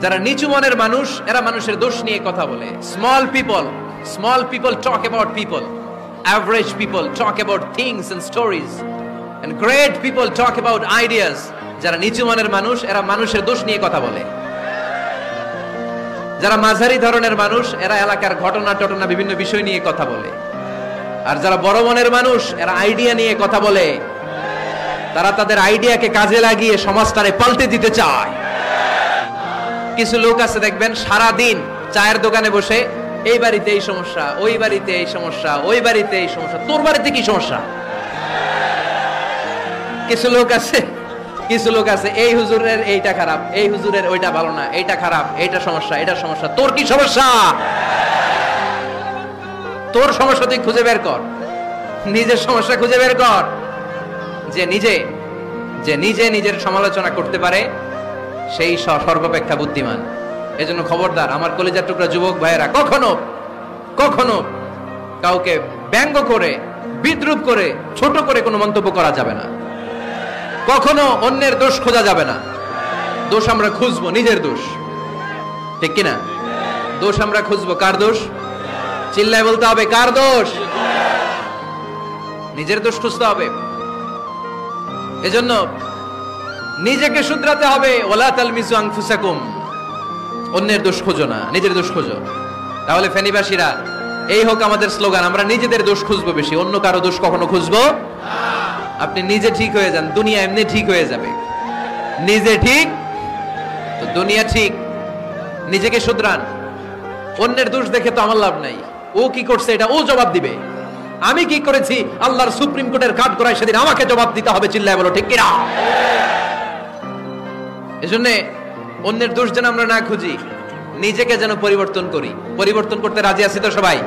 যারা নিচু মনের মানুষ এরা মানুষের দোষ নিয়ে কথা বলে। Small people talk about people, average people talk about things and stories, and great people talk about ideas. যারা নিচু মনের মানুষ এরা মানুষের দোষ নিয়ে কথা বলে। যারা মাঝারি ধরনের মানুষ এরা এলাকার ঘটনা বিভিন্ন বিষয় নিয়ে কথা বলে। আর যারা বড় মনের মানুষ এরা আইডিয়া নিয়ে কথা বলে। তারা তাদের আইডিয়াকে কাজে লাগিয়ে সমাজটারে পাল্টে দিতে চায়। কিছু লোক আছে দেখবেন সারা দিন চায়ের দোকানে বসে এই বাড়িতে এই সমস্যা, ওই বাড়িতে এই সমস্যা, ওই বাড়িতে এই সমস্যা, তোর বাড়িতে কি সমস্যা। কিছু লোক আছে এই হুজুরের এইটা খারাপ, এই হুজুরের ওইটা ভালো না, এইটা খারাপ, এইটা সমস্যা, এটা সমস্যা, তোর কি সমস্যা? তোর সমস্যা তুই খুঁজে বের কর, নিজের সমস্যা খুঁজে বের কর। যে নিজে নিজের সমালোচনা করতে পারে সেই সর্বাপেক্ষা বুদ্ধিমান। এজন্য খবরদার আমার কলিজার টুকরা যুবক ভাইয়েরা, কখনো কাউকে ব্যঙ্গ করে, বিদ্রুপ করে, ছোট করে কোনো মন্তব্য করা যাবে না। কখনো অন্যের দোষ খোঁজা যাবে না। দোষ আমরা খুঁজবো, নিজের দোষ, ঠিক কিনা? দোষ আমরা খুঁজবো, কার দোষ? চিল্লায় বলতে হবে, কার দোষ? নিজের দোষ খুঁজতে হবে। এজন্য নিজেকে শুধরাতে হবে। ওয়ালা তালমিজু আনফুসাকুম, অন্যের দোষ খোঁজো না, নিজের দোষ খোঁজো। তাহলে ফেনীবাসীরা, এই হোক আমাদের স্লোগান, আমরা নিজেদের দোষ খুঁজবো বেশি, অন্য কারো দোষ কখনো খুঁজবো। আপনি নিজে ঠিক হয়ে যান, দুনিয়া এমনি ঠিক হয়ে যাবে। নিজে ঠিক তো দুনিয়া ঠিক। নিজেকে শুধরান। অন্যের দোষ দেখে তো আমার লাভ নাই। ও কি করছে এটা ও জবাব দিবে, আমি কি করেছি আল্লাহর সুপ্রিম কোর্টের কাঠ করায় সেদিন আমাকে জবাব দিতে হবে। চিল্লায় বলো, ঠিক কিনা? এজন্য অন্যের দোষ যেন আমরা না খুঁজি, নিজেকে যেন পরিবর্তন করি। পরিবর্তন করতে রাজি আছি তো সবাই?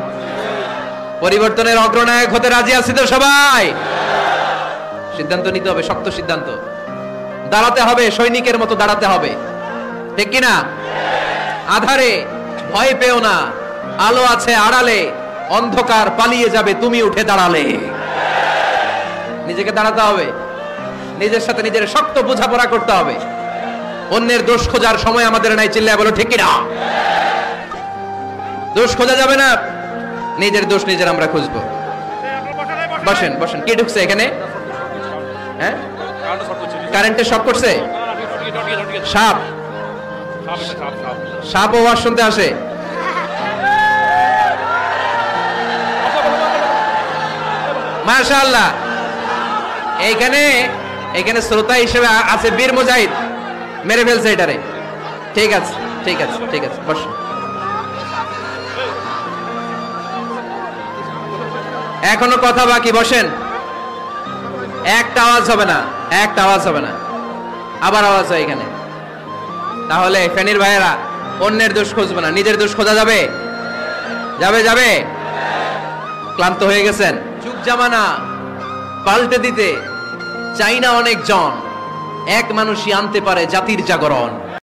পরিবর্তনের অগ্রনায়ক হতে রাজি আছি তো সবাই? সিদ্ধান্ত নিতে হবে, শক্ত সিদ্ধান্ত। দাঁড়াতে হবে, সৈনিকের মতো দাঁড়াতে হবে, ঠিক কিনা? আধারে ভয় পেও না, আলো আছে আড়ালে, অন্ধকার পালিয়ে যাবে তুমি উঠে দাঁড়ালে। নিজেকে দাঁড়াতে হবে, নিজের সাথে নিজের শক্ত বোঝাপড়া করতে হবে। অন্যের দোষ খোঁজার সময় আমাদের নাই। চিল্লায় বলো, ঠিক কিনা? দোষ খোঁজা যাবে না, নিজের দোষ নিজের আমরা খুঁজবো। বসেন বসেন। কে ঢুকছে এখানে? হ্যাঁ, কারেন্টের শক করছে? সাপ ওয়াজ শুনতে আসে? মাশাআল্লাহ। এইখানে শ্রোতা হিসেবে আছে বীর মুজাহিদ, মেরে ফেলছে এটারে। ঠিক আছে ঠিক আছে ঠিক আছে, বস। এখনো কথা বাকি, বসেন। একটা আওয়াজ হবে না, একটা আওয়াজ হবে না। আবার আওয়াজ হয় এখানে। তাহলে ফেনীর ভাইয়েরা, অন্যের দোষ খুঁজবে না, নিজের দোষ খোঁজা যাবে? যাবে। ক্লান্ত হয়ে গেছেন? যুগ জামানা পাল্টে দিতে চাই না অনেক জন, এক মানুষই আনতে পারে জাতির জাগরণ।